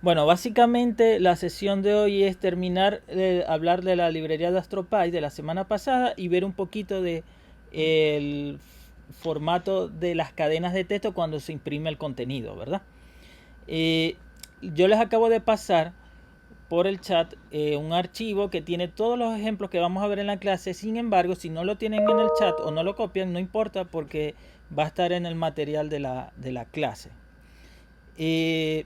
Bueno, básicamente la sesión de hoy es terminar de hablar de la librería de AstroPy de la semana pasada y ver un poquito de el formato de las cadenas de texto cuando se imprime el contenido, ¿verdad? Eh, yo les acabo de pasar por el chat un archivo que tiene todos los ejemplos que vamos a ver en la clase. Sin embargo, si no lo tienen en el chat o no lo copian, no importa porque va a estar en el material de la clase. Eh,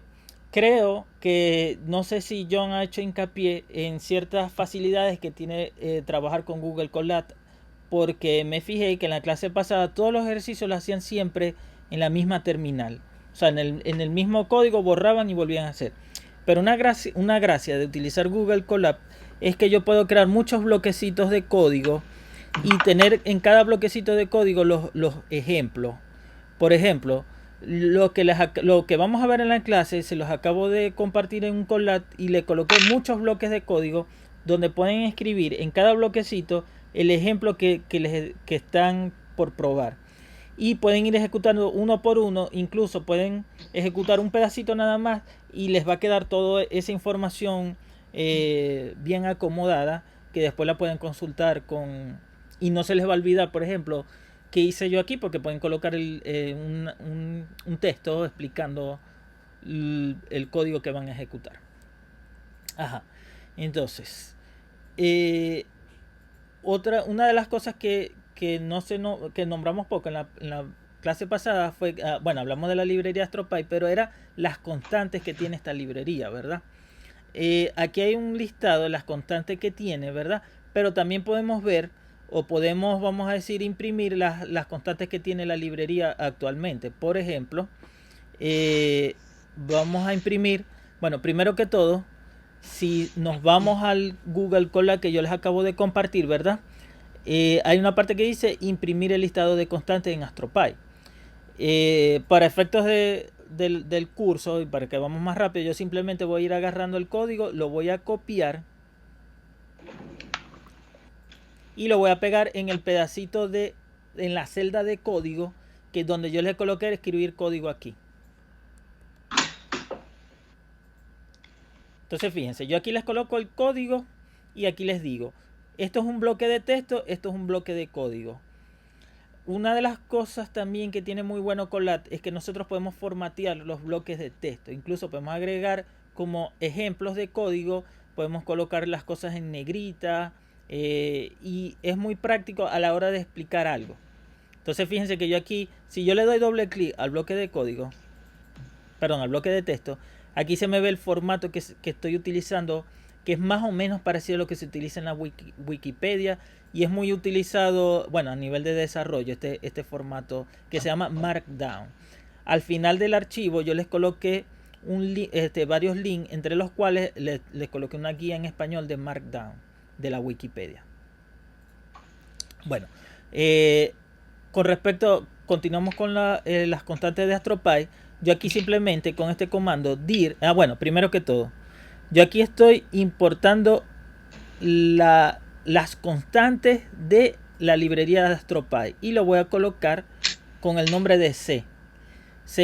Creo que no sé si John ha hecho hincapié en ciertas facilidades que tiene trabajar con Google Colab, porque me fijé que en la clase pasada todos los ejercicios lo hacían siempre en la misma terminal. O sea, en el mismo código borraban y volvían a hacer. Pero una gracia de utilizar Google Colab es que yo puedo crear muchos bloquecitos de código y tener en cada bloquecito de código los ejemplos. Por ejemplo, lo que vamos a ver en la clase se los acabo de compartir en un Colab y le coloqué muchos bloques de código donde pueden escribir en cada bloquecito el ejemplo que están por probar. Y pueden ir ejecutando uno por uno, incluso pueden ejecutar un pedacito nada más y les va a quedar toda esa información bien acomodada que después la pueden consultar con... Y no se les va a olvidar, por ejemplo, qué hice yo aquí, porque pueden colocar un texto explicando el código que van a ejecutar. Ajá. Entonces, eh, una de las cosas que no se no, que nombramos poco en la clase pasada fue, bueno, hablamos de la librería AstroPy, pero era las constantes que tiene esta librería, ¿verdad? Aquí hay un listado de las constantes que tiene, ¿verdad? Pero también podemos ver o podemos, vamos a decir, imprimir las constantes que tiene la librería actualmente. Por ejemplo, vamos a imprimir, bueno, primero que todo, si nos vamos al Google Colab que yo les acabo de compartir, ¿verdad? Hay una parte que dice imprimir el listado de constantes en AstroPy. Para efectos del curso y para que vamos más rápido, yo simplemente voy a ir agarrando el código, lo voy a copiar y lo voy a pegar en el pedacito en la celda de código que es donde yo le coloqué escribir código aquí. Entonces fíjense, yo aquí les coloco el código y aquí les digo, esto es un bloque de texto, esto es un bloque de código. Una de las cosas también que tiene muy bueno Colab es que nosotros podemos formatear los bloques de texto. Incluso podemos agregar como ejemplos de código, podemos colocar las cosas en negrita y es muy práctico a la hora de explicar algo. Entonces fíjense que yo aquí, si yo le doy doble clic al bloque de código, perdón, al bloque de texto, aquí se me ve el formato que estoy utilizando, que es más o menos parecido a lo que se utiliza en la Wikipedia y es muy utilizado, bueno, a nivel de desarrollo, este formato que se llama Markdown. Al final del archivo yo les coloqué varios links, entre los cuales les coloqué una guía en español de Markdown de la Wikipedia. Bueno, con respecto, continuamos con las constantes de AstroPy. Yo aquí simplemente con este comando dir, bueno, primero que todo, yo aquí estoy importando las constantes de la librería de AstroPy y lo voy a colocar con el nombre de C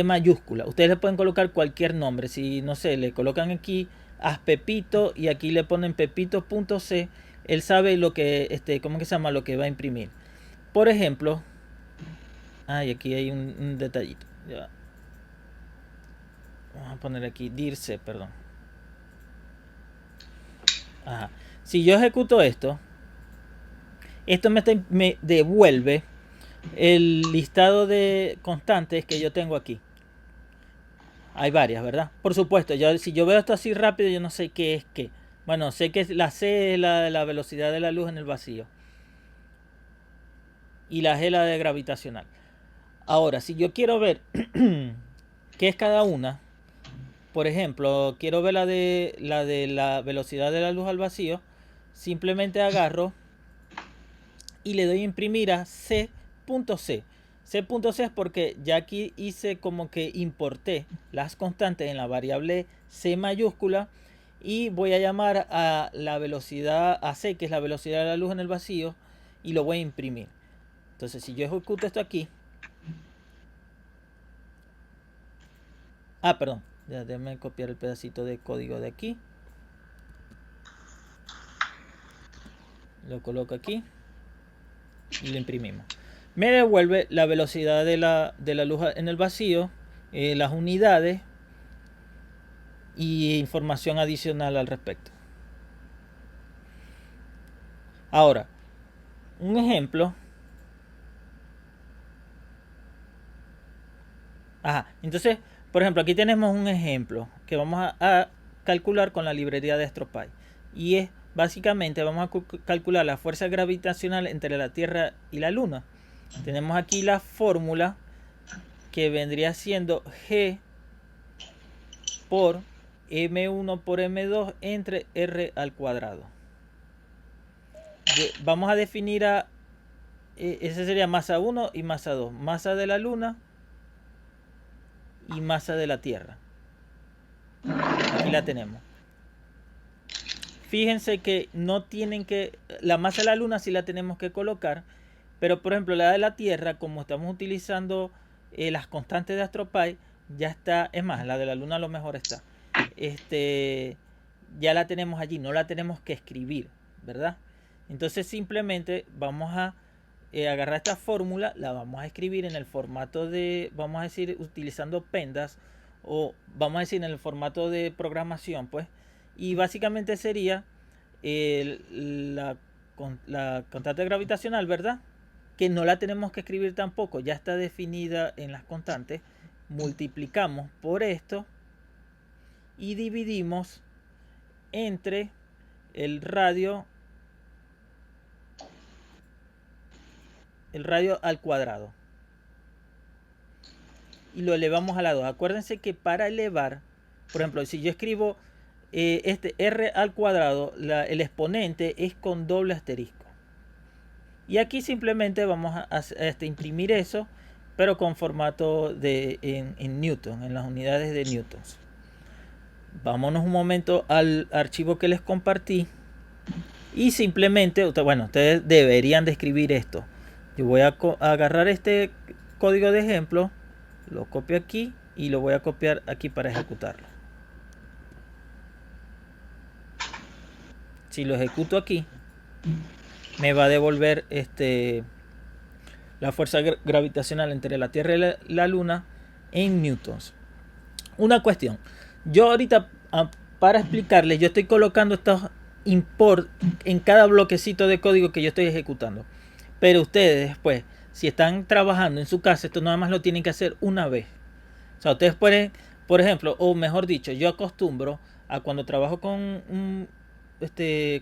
mayúscula. Ustedes le pueden colocar cualquier nombre. Si no sé, le colocan aquí a Pepito y aquí le ponen pepito.c, él sabe lo que, ¿cómo que se llama? Lo que va a imprimir. Por ejemplo, aquí hay un detallito. Ya. Vamos a poner aquí dirce, perdón. Ajá. Si yo ejecuto esto, esto me devuelve el listado de constantes que yo tengo aquí. Hay varias, ¿verdad? Por supuesto, si yo veo esto así rápido, yo no sé qué es qué. Bueno, sé que la C es la velocidad de la luz en el vacío. Y la G la de gravitacional. Ahora, si yo quiero ver qué es cada una, por ejemplo, quiero ver de la velocidad de la luz al vacío, simplemente agarro y le doy a imprimir a C.C. C.C es porque ya aquí hice como que importé las constantes en la variable C mayúscula y voy a llamar a la velocidad a C, que es la velocidad de la luz en el vacío, y lo voy a imprimir. Entonces, si yo ejecuto esto aquí, perdón, Ya, déjame copiar el pedacito de código de aquí. Lo coloco aquí y lo imprimimos. Me devuelve la velocidad de la luz en el vacío, las unidades y información adicional al respecto. Ahora, un ejemplo. Entonces, por ejemplo, aquí tenemos un ejemplo que vamos a calcular con la librería de AstroPy. Y es básicamente, vamos a calcular la fuerza gravitacional entre la Tierra y la Luna. Tenemos aquí la fórmula que vendría siendo G por M1 por M2 entre R al cuadrado. Vamos a definir ese sería masa 1 y masa 2. Masa de la Luna y masa de la Tierra. Aquí la tenemos. Fíjense que no tienen que... La masa de la Luna sí la tenemos que colocar. Pero por ejemplo la de la Tierra, como estamos utilizando las constantes de AstroPy, ya está... Es más, la de la Luna a lo mejor está. Ya la tenemos allí. No la tenemos que escribir, ¿verdad? Entonces simplemente vamos a agarrar esta fórmula. La vamos a escribir en el formato de... Vamos a decir utilizando PEMDAS. O vamos a decir en el formato de programación, pues. Y básicamente sería la constante gravitacional, ¿verdad? Que no la tenemos que escribir tampoco, ya está definida en las constantes. Multiplicamos por esto y dividimos entre el radio al cuadrado. Y lo elevamos a la 2. Acuérdense que para elevar, por ejemplo, si yo escribo r al cuadrado, el exponente es con doble asterisco. Y aquí simplemente vamos a imprimir eso, pero con formato en Newton, en las unidades de newtons. Vámonos un momento al archivo que les compartí. Y simplemente, bueno, ustedes deberían de escribir esto. Yo voy a agarrar este código de ejemplo, lo copio aquí y lo voy a copiar aquí para ejecutarlo. Si lo ejecuto aquí, me va a devolver la fuerza gravitacional entre la Tierra y la Luna en newtons. Una cuestión. Yo ahorita, para explicarles, yo estoy colocando estos import en cada bloquecito de código que yo estoy ejecutando. Pero ustedes después, si están trabajando en su casa, esto nada más lo tienen que hacer una vez. O sea, ustedes pueden, por ejemplo, o mejor dicho, yo acostumbro a cuando trabajo con un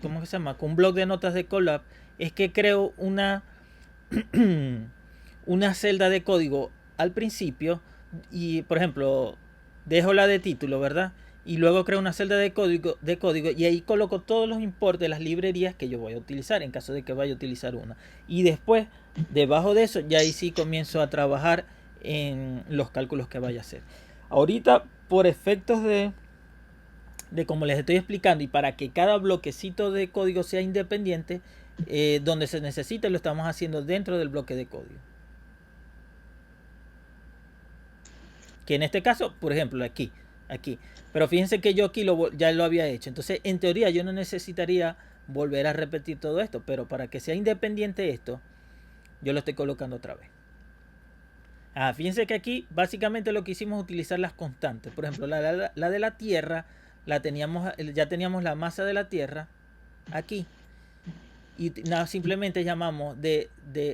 ¿cómo que se llama? Con un blog de notas de Colab, es que creo una celda de código al principio y, por ejemplo, dejo la de título, ¿verdad? Y luego creo una celda de código y ahí coloco todos los importes de las librerías que yo voy a utilizar en caso de que vaya a utilizar una. Y después, debajo de eso, ya ahí sí comienzo a trabajar en los cálculos que vaya a hacer. Ahorita, por efectos de como les estoy explicando y para que cada bloquecito de código sea independiente, donde se necesite lo estamos haciendo dentro del bloque de código. Que en este caso, por ejemplo, aquí. Pero fíjense que yo aquí ya lo había hecho. Entonces, en teoría, yo no necesitaría volver a repetir todo esto. Pero para que sea independiente esto, yo lo estoy colocando otra vez. Fíjense que aquí, básicamente lo que hicimos es utilizar las constantes. Por ejemplo, la de la Tierra, ya teníamos la masa de la Tierra aquí. Y nada, simplemente llamamos de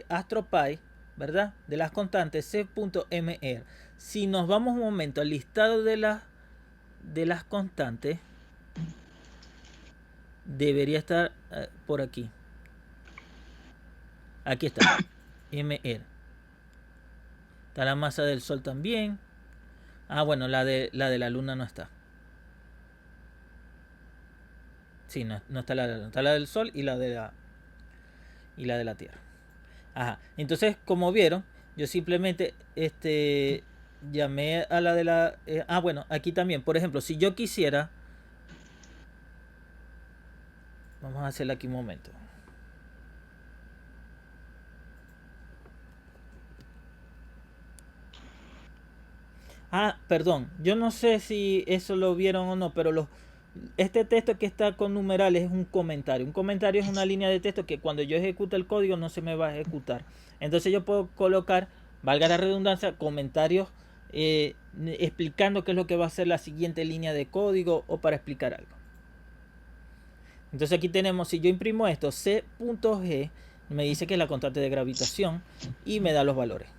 AstroPy, ¿verdad? De las constantes c.mr. Si nos vamos un momento al listado de las constantes, debería estar por aquí. Aquí está, mr. Está la masa del Sol también. Bueno, la de la Luna no está. Sí, no está la de la Luna. Está la del Sol y la de la Tierra. Entonces, como vieron, yo simplemente llamé a la de la... bueno, aquí también, por ejemplo, si yo quisiera... Vamos a hacerla aquí un momento. Ah, perdón, yo no sé si eso lo vieron o no, pero este texto que está con numerales es un comentario. Un comentario es una línea de texto que cuando yo ejecuto el código no se me va a ejecutar. Entonces yo puedo colocar, valga la redundancia, comentarios explicando qué es lo que va a ser la siguiente línea de código o para explicar algo. Entonces aquí tenemos, si yo imprimo esto, C.G, me dice que es la constante de gravitación y me da los valores.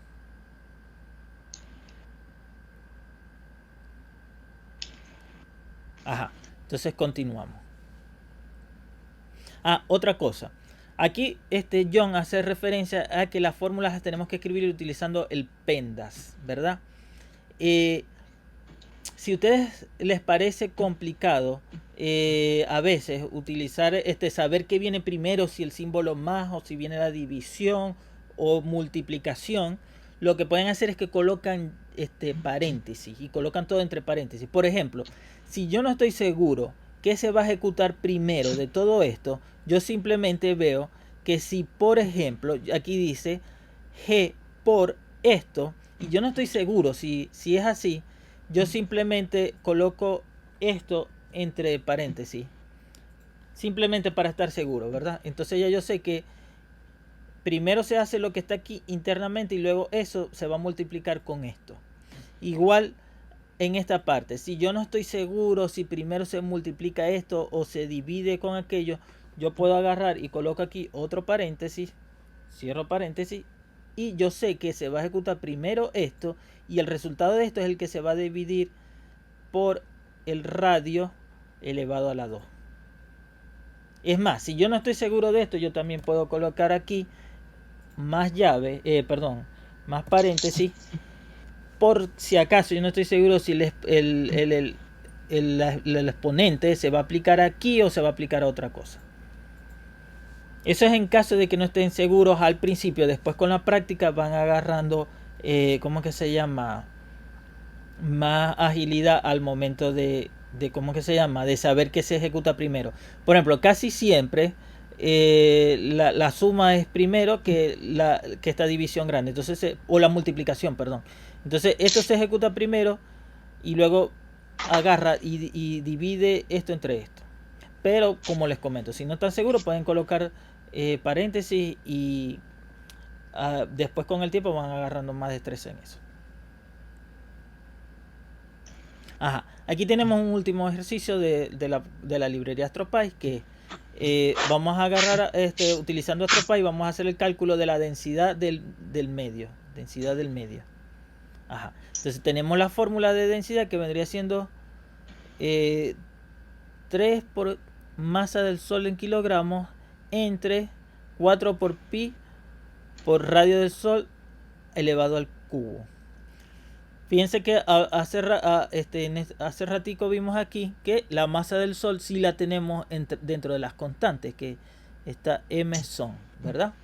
Ajá, entonces continuamos. Ah, otra cosa. Aquí John hace referencia a que las fórmulas las tenemos que escribir utilizando el PEMDAS, ¿verdad? Si a ustedes les parece complicado a veces utilizar saber qué viene primero, si el símbolo más o si viene la división o multiplicación, lo que pueden hacer es que colocan paréntesis y colocan todo entre paréntesis. Por ejemplo, si yo no estoy seguro qué se va a ejecutar primero de todo esto, yo simplemente veo que si, por ejemplo, aquí dice G por esto, y yo no estoy seguro si es así, yo simplemente coloco esto entre paréntesis. Simplemente para estar seguro, ¿verdad? Entonces ya yo sé que primero se hace lo que está aquí internamente y luego eso se va a multiplicar con esto. Igual en esta parte, si yo no estoy seguro si primero se multiplica esto o se divide con aquello, yo puedo agarrar y coloco aquí otro paréntesis, cierro paréntesis, y yo sé que se va a ejecutar primero esto y el resultado de esto es el que se va a dividir por el radio elevado a la 2. Es más, si yo no estoy seguro de esto, yo también puedo colocar aquí más llave, más paréntesis, por si acaso yo no estoy seguro si el exponente se va a aplicar aquí o se va a aplicar a otra cosa. Eso es en caso de que no estén seguros al principio. Después con la práctica van agarrando, ¿cómo que se llama? Más agilidad al momento de ¿cómo que se llama? De saber qué se ejecuta primero. Por ejemplo, casi siempre la suma es primero que esta división grande. Entonces, o la multiplicación, perdón. Entonces, esto se ejecuta primero y luego agarra y divide esto entre esto. Pero, como les comento, si no están seguros, pueden colocar paréntesis y después con el tiempo van agarrando más destreza en eso. Ajá. Aquí tenemos un último ejercicio de la librería AstroPy que vamos a agarrar utilizando AstroPy vamos a hacer el cálculo de la densidad del medio. Densidad del medio. Ajá. Entonces tenemos la fórmula de densidad que vendría siendo 3 por masa del Sol en kilogramos entre 4 por pi por radio del Sol elevado al cubo. Fíjense que hace ratico vimos aquí que la masa del Sol sí la tenemos dentro de las constantes, que esta m son, ¿verdad?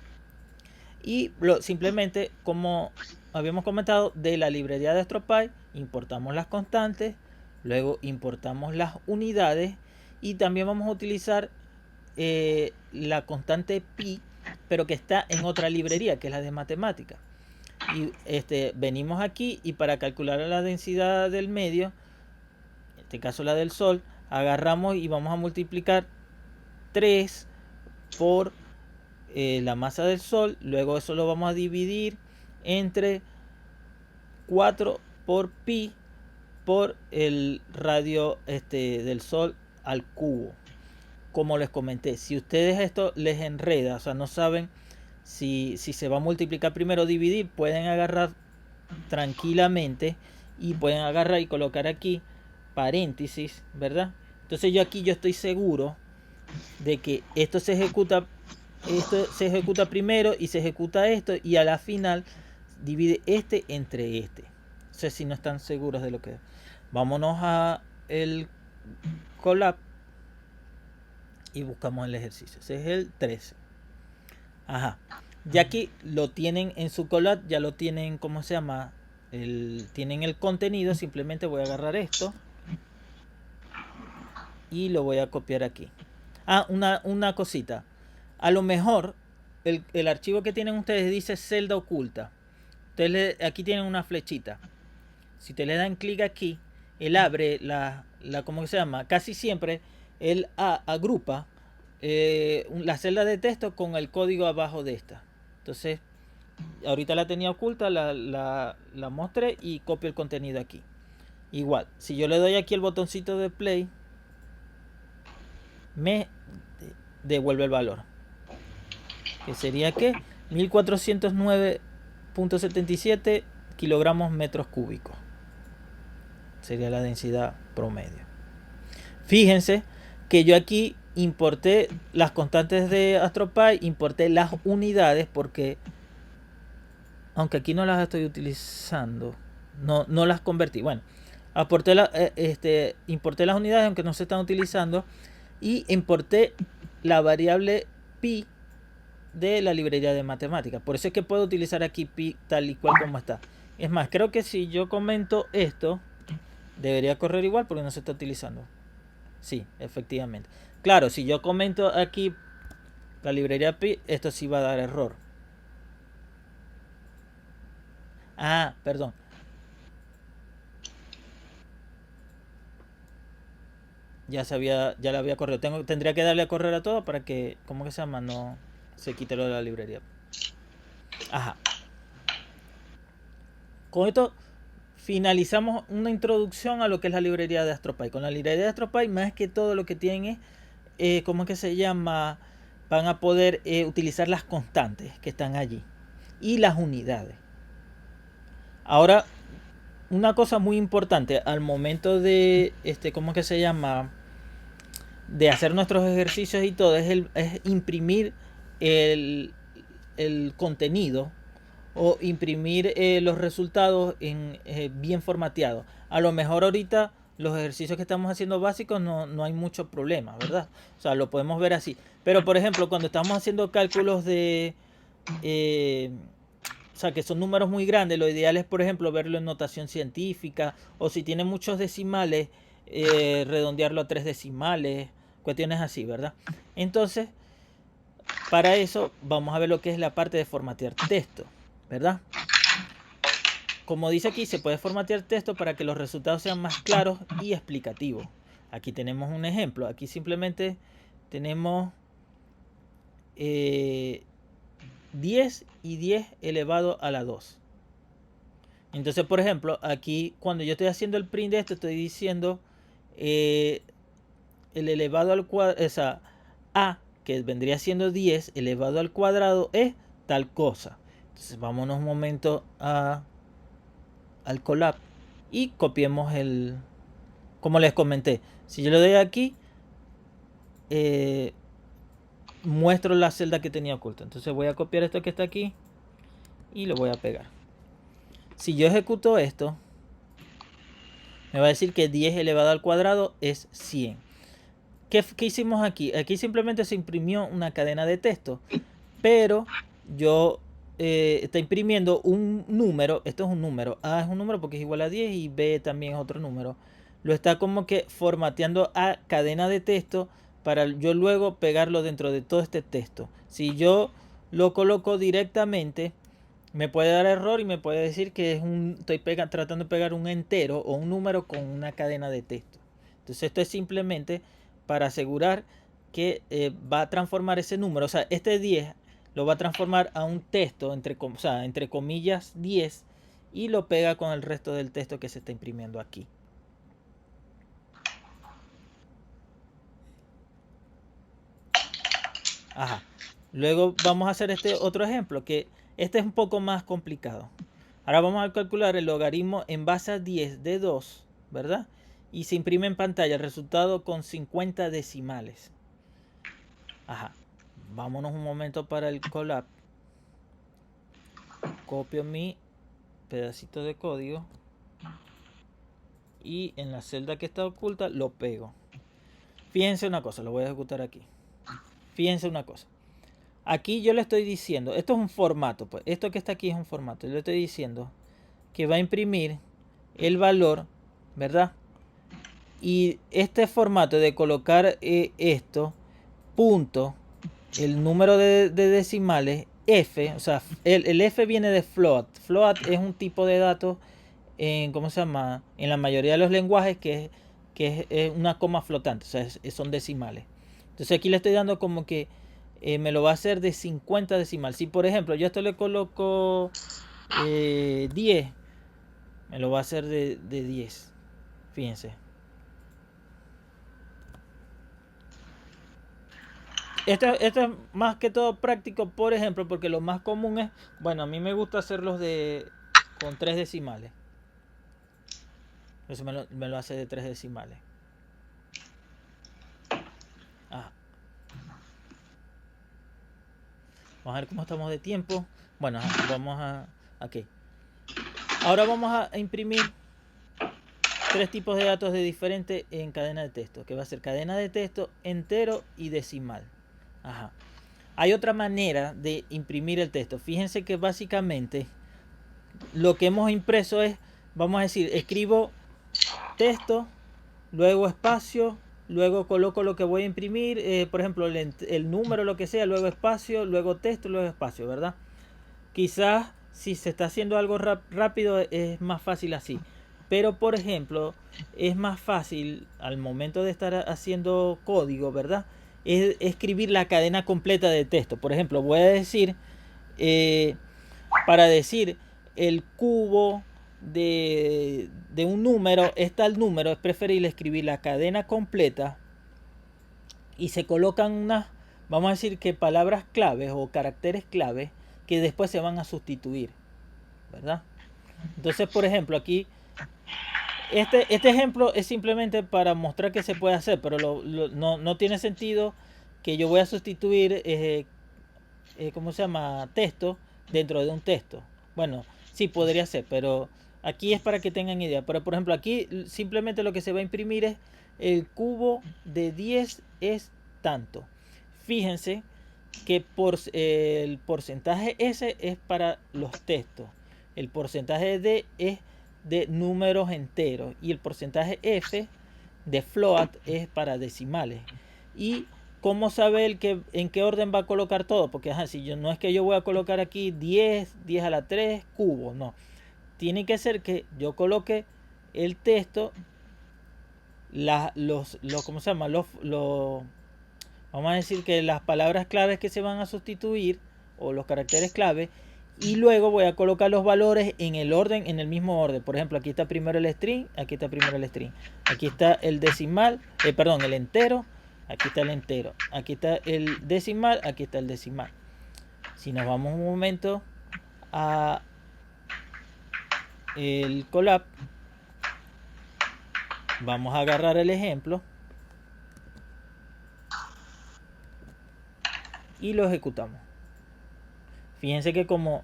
Y simplemente, como habíamos comentado, de la librería de AstroPy importamos las constantes, luego importamos las unidades y también vamos a utilizar la constante pi, pero que está en otra librería, que es la de matemáticas. Y venimos aquí y para calcular la densidad del medio, en este caso la del Sol, agarramos y vamos a multiplicar 3 por la masa del Sol, luego eso lo vamos a dividir entre 4 por pi por el radio del Sol al cubo. Como les comenté, si ustedes esto les enreda, o sea, no saben si se va a multiplicar primero o dividir, pueden agarrar tranquilamente y pueden agarrar y colocar aquí paréntesis, ¿verdad? Entonces yo estoy seguro de que esto se ejecuta primero y se ejecuta esto y a la final divide este entre este. No sé si no están seguros de lo que es. Vámonos a el Colab y buscamos el ejercicio. Ese es el 13. Ajá. Ya aquí lo tienen en su Colab, ya lo tienen, ¿cómo se llama? Tienen el contenido. Simplemente voy a agarrar esto y lo voy a copiar aquí. Ah, una cosita. A lo mejor el archivo que tienen ustedes dice celda oculta. Entonces aquí tienen una flechita. si te le dan clic aquí, él abre ¿cómo se llama? Casi siempre él agrupa la celda de texto con el código abajo de esta. Entonces, ahorita la tenía oculta, la mostré y copio el contenido aquí. Igual, si yo le doy aquí el botoncito de play, me devuelve el valor, que sería que 1409.77 kilogramos metros cúbicos sería la densidad promedio. Fíjense que yo aquí importé las constantes de AstroPy, importé las unidades porque aunque aquí no las estoy utilizando, no las convertí. Bueno, importé las unidades aunque no se están utilizando y importé la variable pi de la librería de matemáticas. Por eso es que puedo utilizar aquí pi tal y cual como está. Es más, creo que si yo comento esto, debería correr igual porque no se está utilizando. Sí, efectivamente. Claro, si yo comento aquí la librería pi, esto sí va a dar error. Ah, perdón. Ya la había corrido. Tendría que darle a correr a todo para que, ¿cómo que se llama? No se quite lo de la librería. Ajá. Con esto finalizamos una introducción a lo que es la librería de AstroPy. Con la librería de AstroPy, más que todo lo que tienen es, ¿cómo es que se llama? Van a poder utilizar las constantes que están allí y las unidades. Ahora, una cosa muy importante al momento de, ¿cómo es que se llama? De hacer nuestros ejercicios y todo, es imprimir el contenido o imprimir los resultados bien formateados. A lo mejor ahorita los ejercicios que estamos haciendo básicos no hay mucho problema, ¿verdad? O sea, lo podemos ver así. Pero por ejemplo, cuando estamos haciendo cálculos de... o sea, que son números muy grandes, lo ideal es, por ejemplo, verlo en notación científica, o si tiene muchos decimales, redondearlo a 3 decimales, cuestiones así, ¿verdad? Entonces, para eso vamos a ver lo que es la parte de formatear texto, ¿verdad? Como dice aquí, se puede formatear texto para que los resultados sean más claros y explicativos. Aquí tenemos un ejemplo. Aquí simplemente tenemos 10 y 10 elevado a la 2. Entonces, por ejemplo, aquí cuando yo estoy haciendo el print de esto, estoy diciendo el elevado al cuadrado, o sea, a, que vendría siendo 10 elevado al cuadrado, es tal cosa. Entonces, vámonos un momento al Colab y copiemos como les comenté. Si yo le doy aquí, muestro la celda que tenía oculta. Entonces voy a copiar esto que está aquí y lo voy a pegar. Si yo ejecuto esto, me va a decir que 10 elevado al cuadrado es 100. ¿Qué hicimos aquí? Aquí simplemente se imprimió una cadena de texto, pero yo está imprimiendo un número. Esto es un número. A es un número porque es igual a 10 y B también es otro número. Lo está como que formateando a cadena de texto para yo luego pegarlo dentro de todo este texto. Si yo lo coloco directamente, me puede dar error y me puede decir que estoy tratando de pegar un entero o un número con una cadena de texto. Entonces esto es simplemente para asegurar que va a transformar ese número. O sea, este 10 lo va a transformar a un texto, entre comillas 10, y lo pega con el resto del texto que se está imprimiendo aquí. Ajá. Luego vamos a hacer este otro ejemplo, que este es un poco más complicado. Ahora vamos a calcular el logaritmo en base a 10 de 2, ¿verdad? Y se imprime en pantalla el resultado con 50 decimales. Ajá. Vámonos un momento para el Colab. Copio mi pedacito de código y en la celda que está oculta lo pego. Fíjense una cosa, lo voy a ejecutar aquí. Fíjense una cosa. Aquí yo le estoy diciendo, esto es un formato, pues esto que está aquí es un formato. Yo le estoy diciendo que va a imprimir el valor, ¿verdad? Y este formato de colocar esto, punto, el número de decimales, F, o sea, el F viene de float. Float es un tipo de datos en, ¿cómo se llama? En la mayoría de los lenguajes que es una coma flotante, o sea, son decimales. Entonces aquí le estoy dando como que me lo va a hacer de 50 decimal. Si por ejemplo yo esto le coloco 10, me lo va a hacer de 10. Fíjense. Esto es más que todo práctico, por ejemplo, porque lo más común es, bueno, a mí me gusta hacerlos con 3 decimales. Eso me lo hace de 3 decimales. Ah. Vamos a ver cómo estamos de tiempo. Bueno, vamos a... Ok. Ahora vamos a imprimir 3 tipos de datos de diferente en cadena de texto, que va a ser cadena de texto, entero y decimal. Ajá. Hay otra manera de imprimir el texto. Fíjense que básicamente lo que hemos impreso es, vamos a decir, escribo texto, luego espacio, luego coloco lo que voy a imprimir, por ejemplo, el número, lo que sea, luego espacio, luego texto, luego espacio, ¿verdad? Quizás si se está haciendo algo rápido es más fácil así. Pero por ejemplo, es más fácil al momento de estar haciendo código, ¿verdad? Es escribir la cadena completa de texto. Por ejemplo, voy a decir, para decir el cubo de un número, está el número, es preferible escribir la cadena completa y se colocan unas, vamos a decir que palabras claves o caracteres claves que después se van a sustituir, ¿verdad? Entonces, por ejemplo, aquí este ejemplo es simplemente para mostrar que se puede hacer, pero no tiene sentido que yo voy a sustituir, ¿cómo se llama? Texto dentro de un texto. Bueno, sí podría ser, pero aquí es para que tengan idea. Pero por ejemplo, aquí simplemente lo que se va a imprimir es el cubo de 10 es tanto. Fíjense que el porcentaje S es para los textos, el porcentaje D es de números enteros y el porcentaje F de float es para decimales. Y cómo saber en qué orden va a colocar todo, porque si yo no es que yo voy a colocar aquí 10 a la 3 cubos, no, tiene que ser que yo coloque el texto, ¿cómo se llama? Vamos a decir que las palabras claves que se van a sustituir o los caracteres clave, y luego voy a colocar los valores en el orden, en el mismo orden. Por ejemplo, aquí está primero el string, aquí está primero el string, aquí está el decimal, perdón, el entero, aquí está el entero, aquí está el decimal, aquí está el decimal. Si nos vamos un momento a el Colab, vamos a agarrar el ejemplo y lo ejecutamos. Fíjense que como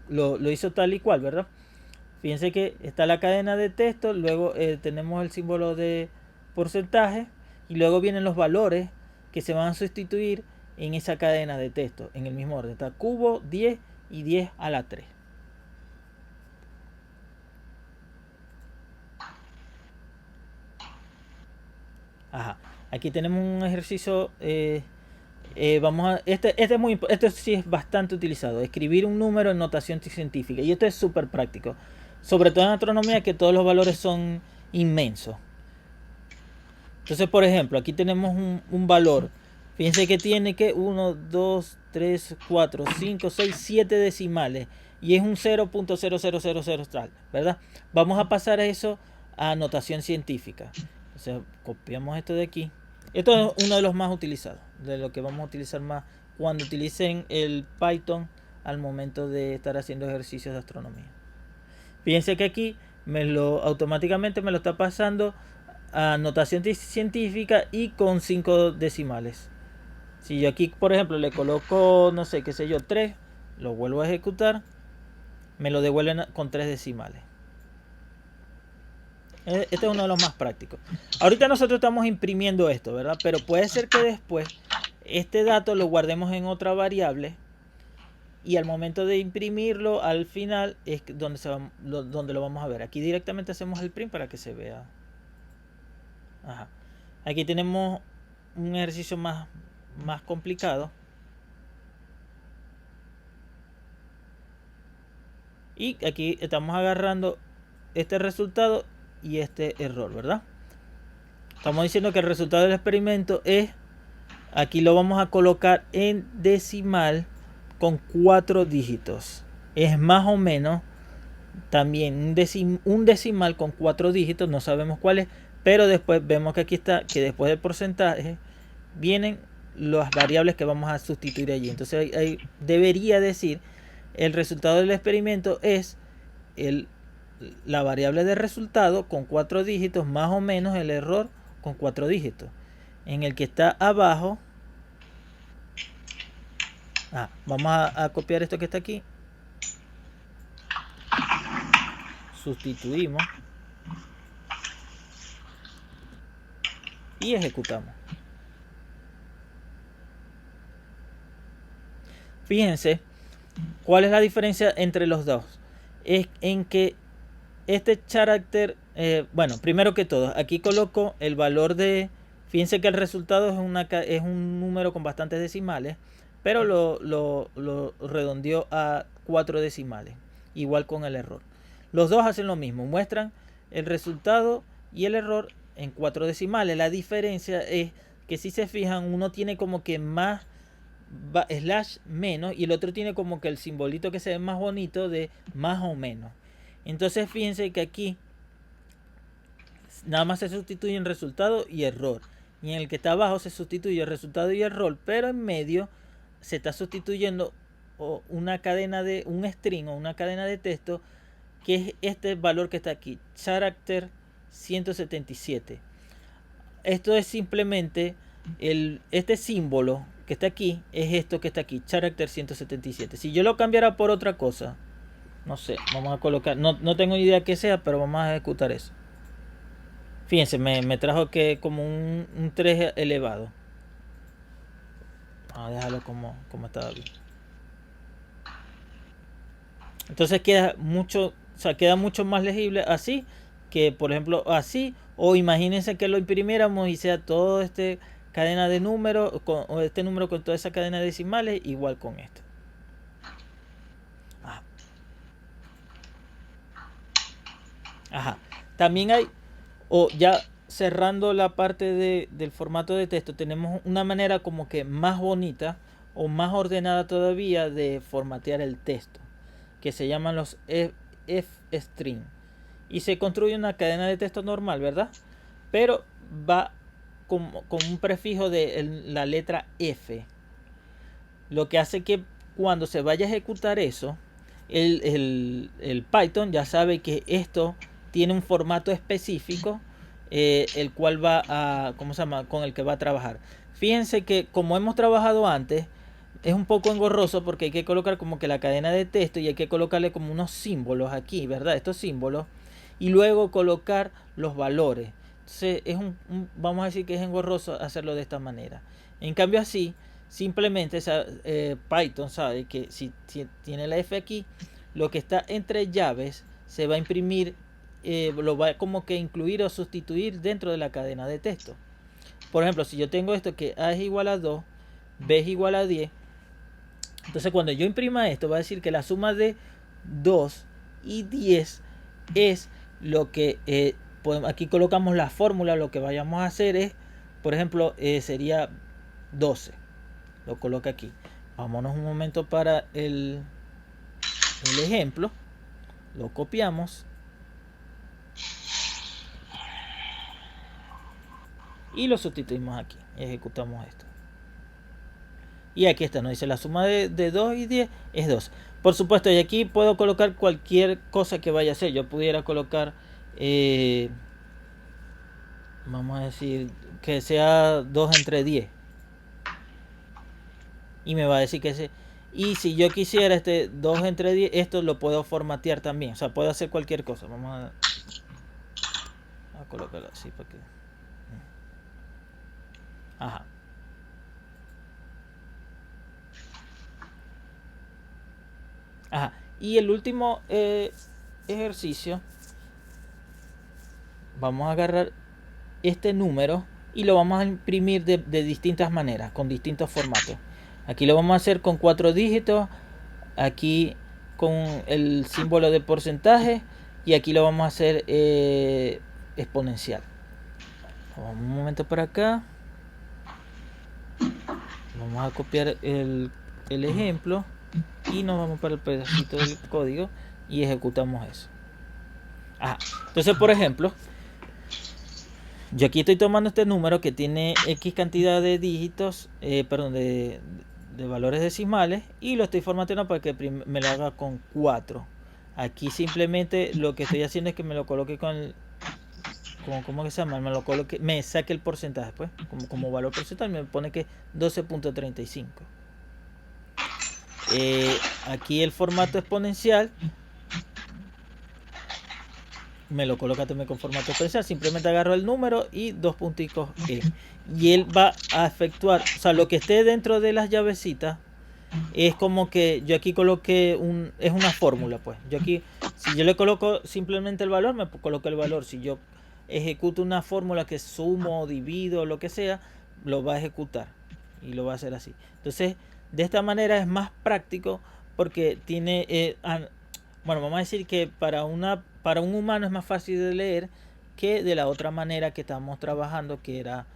lo hizo tal y cual, ¿verdad? Fíjense que está la cadena de texto, luego tenemos el símbolo de porcentaje y luego vienen los valores que se van a sustituir en esa cadena de texto en el mismo orden. Está cubo, 10 y 10 a la 3. Ajá. Aquí tenemos un ejercicio. Esto sí es bastante utilizado. Escribir un número en notación científica. Y esto es súper práctico. Sobre todo en astronomía, que todos los valores son inmensos. Entonces, por ejemplo, aquí tenemos un valor. Fíjense que tiene que 1, 2, 3, 4, 5, 6, 7 decimales. Y es un 0.0000 tal, ¿verdad? Vamos a pasar eso a notación científica. O sea, copiamos esto de aquí. Esto es uno de los más utilizados, de lo que vamos a utilizar más cuando utilicen el Python al momento de estar haciendo ejercicios de astronomía. Fíjense que aquí automáticamente me lo está pasando a notación científica y con 5 decimales. Si yo aquí, por ejemplo, le coloco, no sé, qué sé yo, 3, lo vuelvo a ejecutar, me lo devuelven con 3 decimales. Este es uno de los más prácticos. Ahorita nosotros estamos imprimiendo esto, ¿verdad? Pero puede ser que después este dato lo guardemos en otra variable y al momento de imprimirlo al final es donde lo vamos a ver. Aquí directamente hacemos el print para que se vea. Ajá. Aquí tenemos un ejercicio más complicado. Y aquí estamos agarrando este resultado y este error, ¿verdad? Estamos diciendo que el resultado del experimento es, aquí lo vamos a colocar en decimal con 4 dígitos. Es más o menos también un decimal con 4 dígitos, no sabemos cuál es, pero después vemos que aquí está, que después del porcentaje vienen las variables que vamos a sustituir allí. Entonces ahí debería decir, el resultado del experimento es la variable de resultado con 4 dígitos más o menos el error con 4 dígitos. En el que está abajo, vamos a copiar esto que está aquí, sustituimos y ejecutamos. Fíjense cuál es la diferencia entre los dos. Es en que este carácter, bueno, primero que todo, aquí coloco el valor de, fíjense que el resultado es un número con bastantes decimales, pero lo redondeó a 4 decimales, igual con el error. Los dos hacen lo mismo, muestran el resultado y el error en 4 decimales. La diferencia es que si se fijan, uno tiene como que más slash menos y el otro tiene como que el simbolito que se ve más bonito de más o menos. Entonces fíjense que aquí nada más se sustituyen resultado y error, y en el que está abajo se sustituye el resultado y error, pero en medio se está sustituyendo una cadena de un string o una cadena de texto, que es este valor que está aquí, character 177. Esto es simplemente este símbolo que está aquí, es esto que está aquí, character 177. Si yo lo cambiara por otra cosa, no sé, vamos a colocar, no tengo ni idea qué sea, pero vamos a ejecutar eso. Fíjense, me trajo que como un 3 elevado. Vamos a dejarlo como estaba bien. Entonces queda mucho, queda mucho más legible así que, por ejemplo, así. O imagínense que lo imprimiéramos y sea todo este cadena de números, o este número con toda esa cadena de decimales, igual con esto. Ajá. También hay, ya cerrando la parte del formato de texto, tenemos una manera como que más bonita o más ordenada todavía de formatear el texto, que se llaman los F-string. Y se construye una cadena de texto normal, ¿verdad? Pero va con un prefijo de la letra F. Lo que hace que cuando se vaya a ejecutar eso, el Python ya sabe que esto tiene un formato específico, el cual va a, ¿cómo se llama?, con el que va a trabajar. Fíjense que como hemos trabajado antes, es un poco engorroso porque hay que colocar como que la cadena de texto y hay que colocarle como unos símbolos aquí, ¿verdad? Estos símbolos, y luego colocar los valores. Entonces vamos a decir que es engorroso hacerlo de esta manera. En cambio así, simplemente Python sabe que si tiene la F aquí, lo que está entre llaves se va a imprimir, lo va como que incluir o sustituir dentro de la cadena de texto. Por ejemplo, si yo tengo esto que A es igual a 2, B es igual a 10, entonces cuando yo imprima esto va a decir que la suma de 2 y 10 es lo que, aquí colocamos la fórmula. Lo que vayamos a hacer es, por ejemplo, sería 12. Lo coloca aquí. Vámonos un momento para el ejemplo. Lo copiamos. Y lo sustituimos aquí. Ejecutamos esto. Y aquí está, nos dice la suma de 2 y 10 es 2. Por supuesto, y aquí puedo colocar cualquier cosa que vaya a hacer. Yo pudiera colocar, vamos a decir, que sea 2 entre 10. Y me va a decir que ese. Y si yo quisiera 2 entre 10, esto lo puedo formatear también. O sea, puedo hacer cualquier cosa. Vamos a colocarlo así para que. Ajá. Ajá. Y el último ejercicio. Vamos a agarrar este número y lo vamos a imprimir de distintas maneras, con distintos formatos. Aquí lo vamos a hacer con 4 dígitos. Aquí con el símbolo de porcentaje. y aquí lo vamos a hacer exponencial. Vamos un momento para acá. Vamos a copiar el ejemplo y nos vamos para el pedacito del código y ejecutamos eso. Entonces, por ejemplo, yo aquí estoy tomando este número que tiene X cantidad de dígitos, perdón, de valores decimales, y lo estoy formateando para que me lo haga con 4. Aquí simplemente lo que estoy haciendo es que me lo coloque con ¿cómo que se llama? Me saque el porcentaje, pues, como valor porcentual, me pone que 12.35. Aquí el formato exponencial me lo coloca también con formato exponencial. Simplemente agarro el número y 2 punticos y él va a efectuar, o sea, lo que esté dentro de las llavecitas es como que yo aquí coloqué es una fórmula, pues. Yo aquí, si yo le coloco simplemente el valor, me coloco el valor. Si yo ejecuto una fórmula que sumo, divido, lo que sea, lo va a ejecutar y lo va a hacer así. Entonces, de esta manera es más práctico porque tiene, bueno, vamos a decir que para un humano es más fácil de leer que de la otra manera que estábamos trabajando, que era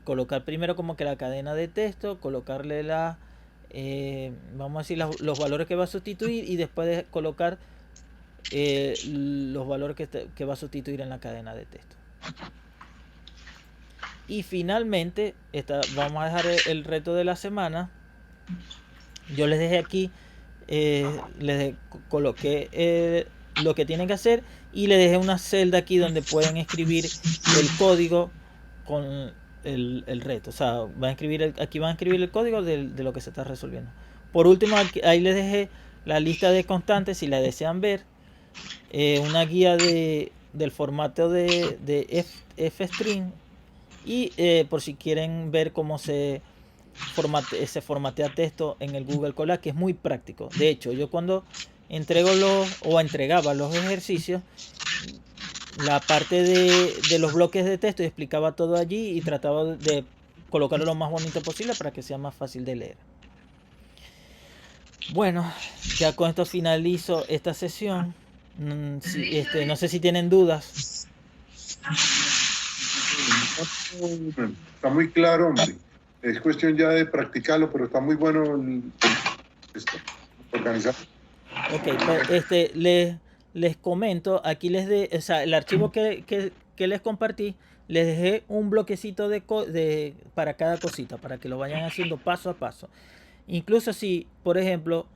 colocar primero como que la cadena de texto, colocarle vamos a decir los valores que va a sustituir y después de colocar los valores que va a sustituir en la cadena de texto. Y finalmente vamos a dejar el reto de la semana. Yo les dejé aquí, les coloqué lo que tienen que hacer y les dejé una celda aquí donde pueden escribir el código con el reto. O sea, aquí van a escribir el código de lo que se está resolviendo. Por último, ahí les dejé la lista de constantes si la desean ver. Una guía del formato de F-string y por si quieren ver cómo se formatea texto en el Google Colab, que es muy práctico. De hecho, yo cuando entregaba los ejercicios, la parte de los bloques de texto, explicaba todo allí y trataba de colocarlo lo más bonito posible para que sea más fácil de leer. Bueno, ya con esto finalizo esta sesión. No sé si tienen dudas. Está muy claro, hombre. Es cuestión ya de practicarlo, pero está muy bueno organizar. Ok, pues les comento, aquí o sea, el archivo que les compartí, les dejé un bloquecito para cada cosita, para que lo vayan haciendo paso a paso. Incluso si, por ejemplo,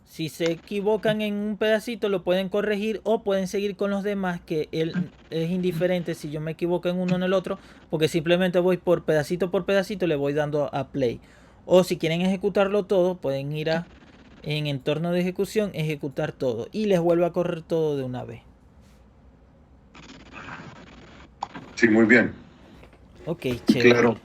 si se equivocan en un pedacito, lo pueden corregir o pueden seguir con los demás, que es indiferente si yo me equivoco en uno o en el otro, porque simplemente voy por pedacito, le voy dando a play. O si quieren ejecutarlo todo, pueden ir en entorno de ejecución, ejecutar todo y les vuelve a correr todo de una vez. Sí, muy bien. Ok, chévere. Claro.